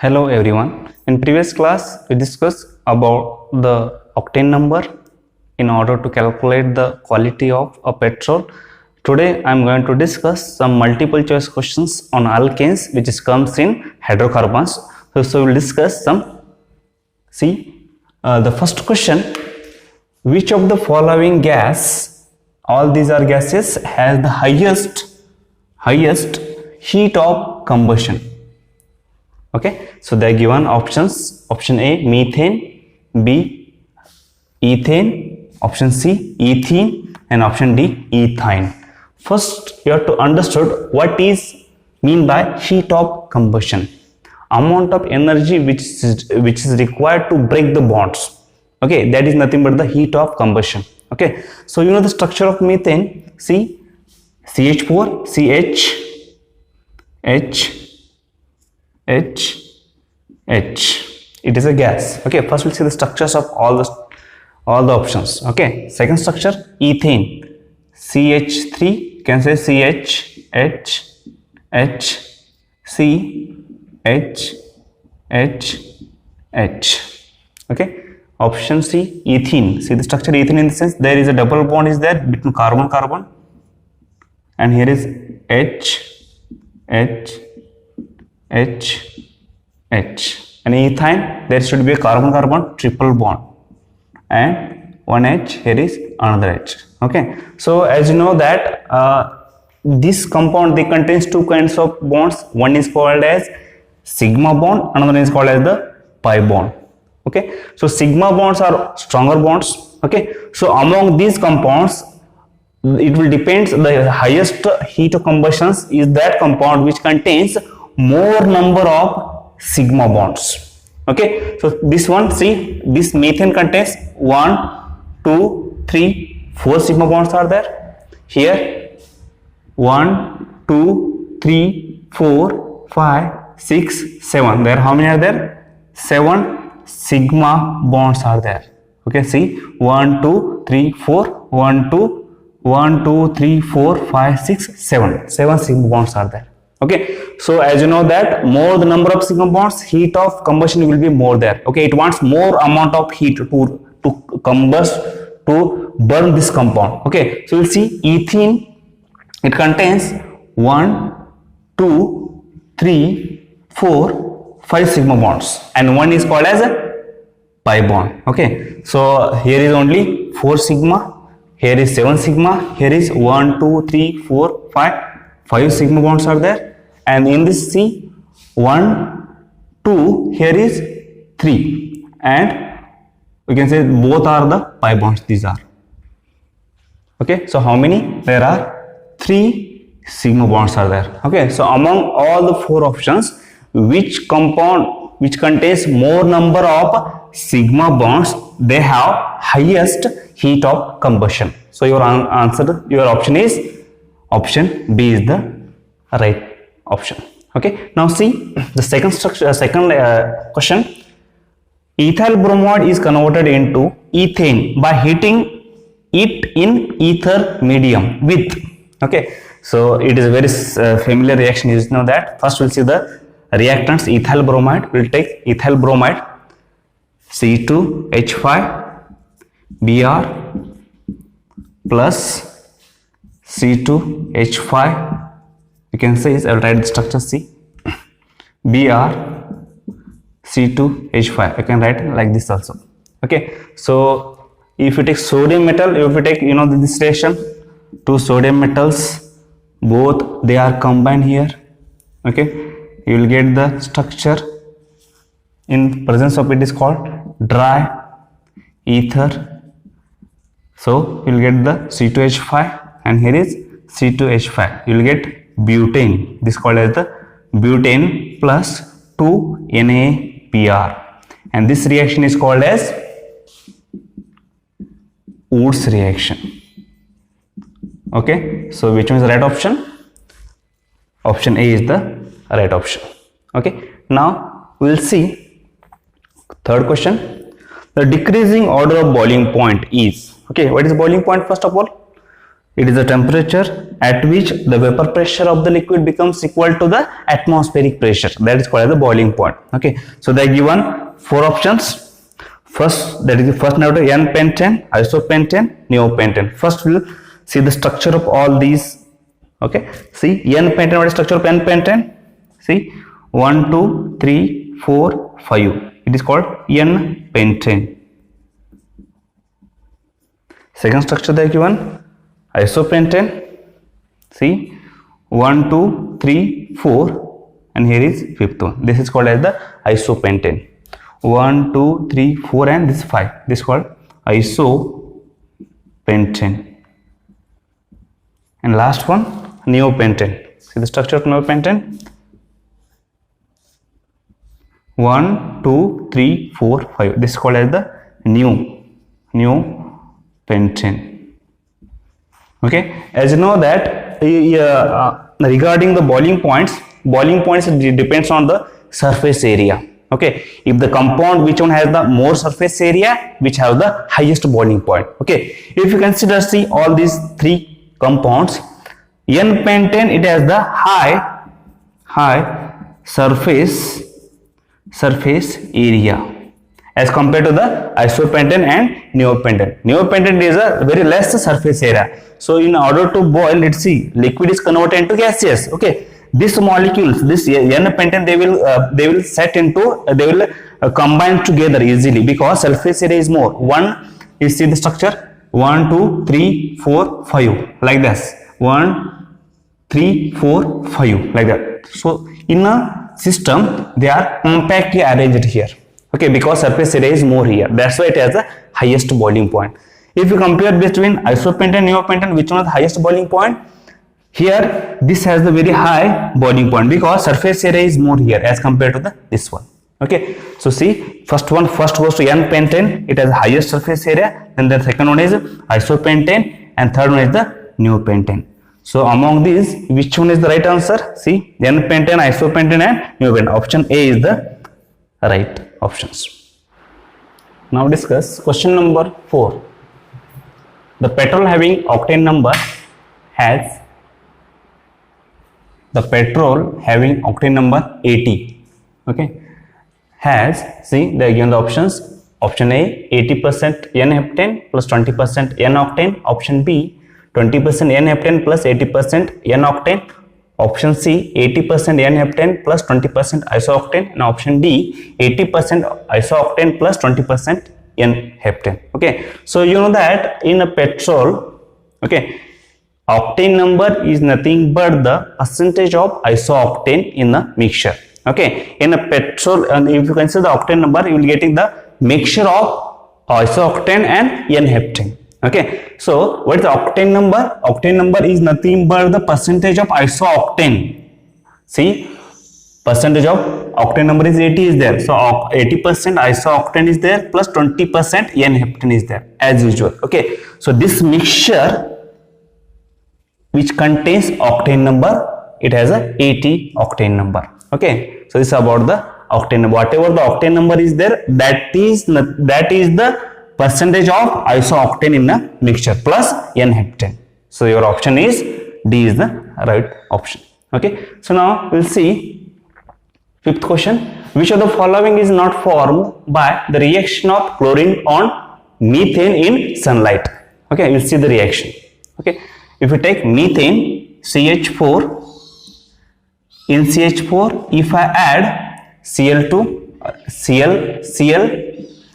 Hello everyone. In previous class we discussed about the octane number in order to calculate the quality of a petrol. Today I am going to discuss some multiple choice questions on alkanes which comes in hydrocarbons. So we will discuss some. The first question: which of the following gas, all these are gases, has the highest heat of combustion? Okay, so they are given options. Option A, methane; B, ethane; option C, ethene; and option D, ethine. First you have to understand what is mean by heat of combustion. Amount of energy which is required to break the bonds. Okay, that is nothing but the heat of combustion. Okay, so you know the structure of methane. See, CH4, CH, H. It is a gas. Okay, first we'll see the structures of all the options. Okay, second structure, ethane. CH3, you can say CH, H, C, H. Okay, option C, ethene. See the structure ethene in the sense there is a double bond is there between carbon, and here is H. And ethine, there should be a carbon triple bond, and one H, here is another H. Okay, so as you know that this compound, they contains two kinds of bonds. One is called as sigma bond, another is called as the pi bond. Okay, so sigma bonds are stronger bonds. Okay, so among these compounds it will depends, the highest heat of combustion is that compound which contains more number of sigma bonds. Okay, so this one, see, this methane contains 1, 2, 3, 4 sigma bonds are there. Here 1, 2, 3, 4, 5, 6, 7. There how many are there? 7 sigma bonds are there. Okay, see, 1, 2, 3, 4, 1, 2, 3, 4, 5, 6, 7. 7 sigma bonds are there. Okay, so as you know that more the number of sigma bonds, heat of combustion will be more there. Okay, it wants more amount of heat to combust, to burn this compound. Okay, so we'll see ethene, it contains 1, 2, 3, 4, 5 sigma bonds, and one is called as a pi bond. Okay, so here is only 4 sigma, here is 7 sigma, here is 1, 2, 3, 4, 5 sigma bonds are there, and in this C 1, 2, here is 3, and we can say both are the pi bonds, these are. Okay, so how many? There are 3 sigma bonds are there. Okay, so among all the 4 options, which compound which contains more number of sigma bonds, they have highest heat of combustion? So your answer, your option is option B is the right option. Okay, now see the second structure, question. Ethyl bromide is converted into ethane by heating it in ether medium with. Okay, so it is a very familiar reaction, you know that. First we'll see the reactants. Ethyl bromide, we'll take ethyl bromide, C2H5 Br plus C2H5, you can say is, I will write the structure C, Br C2H5, I can write like this also. Okay, so if you take sodium metal, if you take, you know, this reaction, two sodium metals, both they are combined here. Okay, you will get the structure in presence of it is called dry ether. So you will get the C2H5, and here is C2H5, you will get butane, this called as the butane plus 2 NaBr, and this reaction is called as Woods reaction. Okay, so which one is the right option? Option A is the right option. Okay, now we will see third question. The decreasing order of boiling point is, okay, what is boiling point? First of all, It is the temperature at which the vapor pressure of the liquid becomes equal to the atmospheric pressure. That is called as the boiling point. Okay, so they are given 4 options. First, that is the first note, n-pentane, isopentane, neopentane. First we will see the structure of all these. Okay, see n-pentane, what is structure of n-pentane? See 1 2 3 4 5, it is called n-pentane. Second structure they are given isopentane. See 1 2 3 4, and here is fifth one. This is called as the isopentane. 1 2 3 4 and this 5. This is called isopentane. And last one, neopentane. See the structure of neopentane. 1 2 3 4 5. This is called as the neopentane. Okay, as you know that regarding the boiling points depends on the surface area. Okay, if the compound which one has the more surface area, which have the highest boiling point. Okay, if you consider, see all these 3 compounds, n-pentane, it has the high surface area as compared to the isopentane and neopentane. Neopentane is a very less surface area. So in order to boil, let's see, liquid is converted into gaseous. Okay, these molecules, this n-pentane, they will set into, they will combine together easily because surface area is more. One, you see the structure 1 2 3 4 5 like this, 1 3 4 5 like that. So in a system they are compactly arranged here. Okay, because surface area is more here, that's why it has the highest boiling point. If you compare between isopentane and neopentane, which one is the highest boiling point? Here this has the very high boiling point because surface area is more here as compared to this one. Okay, so see, first goes to n-pentane, it has the highest surface area, then the second one is isopentane, and third one is the neopentane. So among these, which one is the right answer? See, n-pentane, isopentane and neopentane. Option A is the right options. Now discuss question number 4. The petrol having octane number has 80. Okay, has, see, they are given the options. Option A, 80% n-heptane plus 20% n-octane. Option B, 20% n-heptane plus 80% n-octane. Option C, 80% n-heptane plus 20% isooctane. And option D, 80% isooctane plus 20% n-heptane. Okay, so you know that in a petrol, okay, octane number is nothing but the percentage of isooctane in the mixture. Okay, in a petrol, and if you consider the octane number, you will getting the mixture of isooctane and n-heptane. Okay, so what is the octane number? Octane number is nothing but the percentage of isooctane. See, percentage of octane number is 80 is there, so 80% isooctane is there plus 20% n-heptane is there as usual. Okay, so this mixture which contains octane number, it has a 80 octane number. Okay, so this is about the octane number. Whatever the octane number is there, that is the percentage of isooctane in the mixture plus n-heptane. So your option is D is the right option. Okay, so now we'll see fifth question. Which of the following is not formed by the reaction of chlorine on methane in sunlight? Okay, we'll see the reaction. Okay, if you take methane, CH4, in CH4, if I add Cl2, Cl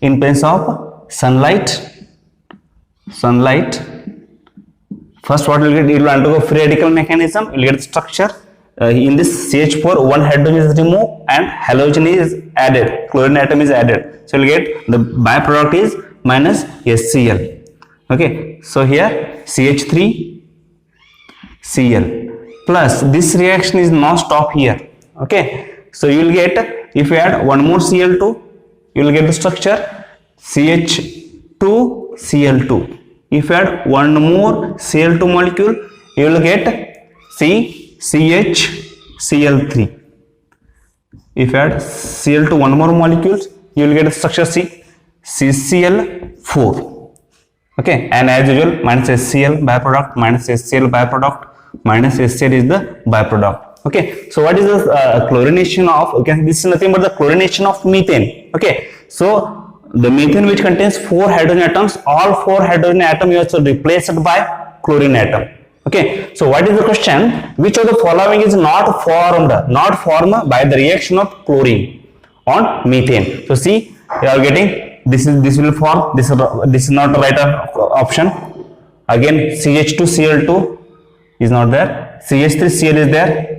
in presence of sunlight, first what will get, it will undergo free radical mechanism, you will get the structure. In this CH4, one hydrogen is removed and halogen is added, chlorine atom is added, so you will get the byproduct is minus HCl. Okay, so here CH3 Cl plus this reaction is not stop here. Okay, so you will get, if you add one more Cl2, you will get the structure CH2Cl2. If you add one more Cl2 molecule, you will get CHCl3. If you add Cl2 one more molecules, you will get the structure CCl4. Okay, and as usual, minus HCl byproduct, minus HCl byproduct, minus HCl is the byproduct. Okay, so what is the chlorination of? Okay, this is nothing but the chlorination of methane. Okay, so the methane which contains 4 hydrogen atoms, all 4 hydrogen atoms are also replaced by chlorine atom. Okay, so what is the question? Which of the following is not formed by the reaction of chlorine on methane? So see, you are getting this will form, this is not the right option. Again, CH2Cl2 is not there, CH3Cl is there.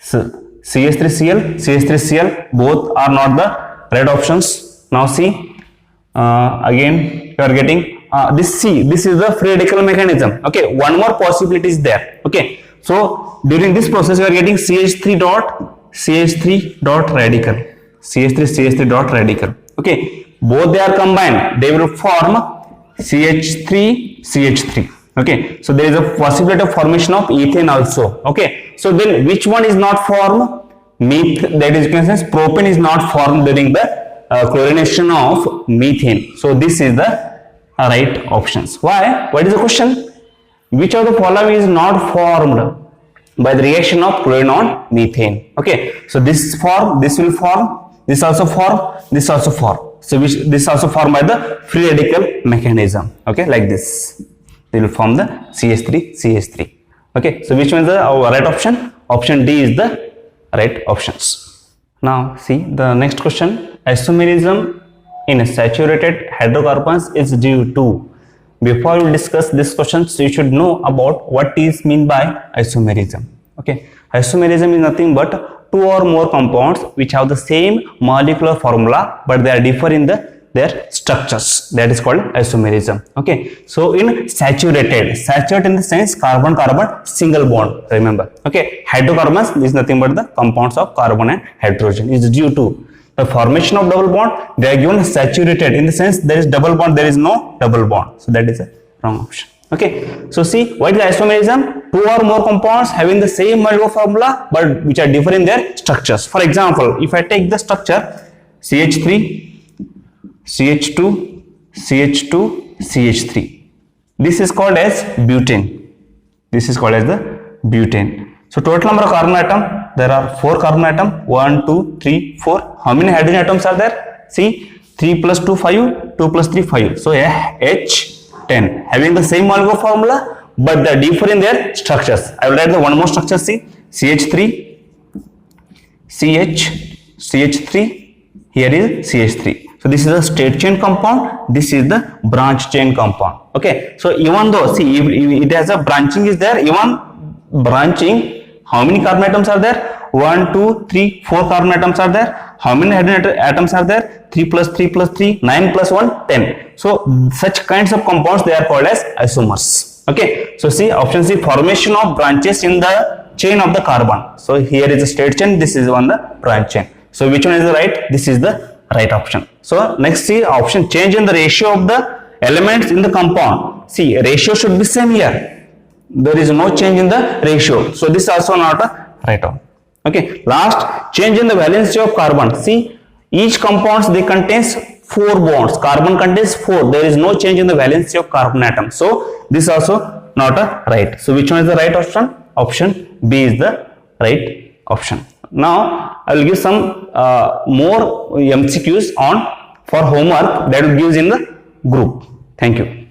So CH3Cl, both are not the right options. Now see, again you are getting this is the free radical mechanism. Okay, one more possibility is there. Okay, so during this process you are getting CH3 dot radical, CH3 dot radical. Okay, both they are combined, they will form CH3. Okay, so there is a possibility of formation of ethane also. Okay, so then which one is not formed? That is, you can say propane is not formed during the chlorination of methane. So this is the right options. Why? What is the question? Which of the following is not formed by the reaction of chlorine on methane? Okay, so this form, this will form, this also form, this also form. So which this also formed by the free radical mechanism. Okay, like this, they will form the CH3. Okay, so which one is the right option? Option D is the right options. Now see the next question. Isomerism in saturated hydrocarbons is due to. Before we discuss this question, so you should know about what is mean by isomerism. Okay, isomerism is nothing but 2 or more compounds which have the same molecular formula but they are differ in their structures. That is called isomerism. Okay, so in saturated in the sense carbon single bond, remember. Okay, hydrocarbons is nothing but the compounds of carbon and hydrogen is due to the formation of double bond. They are given saturated in the sense there is double bond, there is no double bond, so that is a wrong option. Okay, so see, what is isomerism? 2 or more compounds having the same molecular formula but which are different in their structures. For example, if I take the structure CH3, CH2, CH2, CH3, this is called as butane. This is called as the butane. So total number of carbon atom, there are 4 carbon atom, 1, 2, 3, 4. How many hydrogen atoms are there? See, 3 plus 2, 5, 2 plus 3, 5. So H10 having the same molecular formula but they differ in their structures. I will write the one more structure. See, CH3, CH3, here is CH3. So this is a straight chain compound, this is the branch chain compound. Okay, so even though see it has a branching is there, even branching, how many carbon atoms are there? 1, 2, 3, 4 carbon atoms are there. How many hydrogen atoms are there? 3 plus 3 plus 3, 9 plus 1, 10. So such kinds of compounds they are called as isomers. Okay, so see option C, formation of branches in the chain of the carbon. So here is a straight chain, this is on the branch chain. So which one is the right? This is the right option. So next see option, change in the ratio of the elements in the compound. See, ratio should be same here. There is no change in the ratio. So this is also not a right option. Okay, last, change in the valency of carbon. See, each compounds they contains 4 bonds. Carbon contains 4. There is no change in the valency of carbon atom. So this is also not a right. So which one is the right option? Option B is the right option. Now I will give some more MCQs on for homework that will give in the group. Thank you.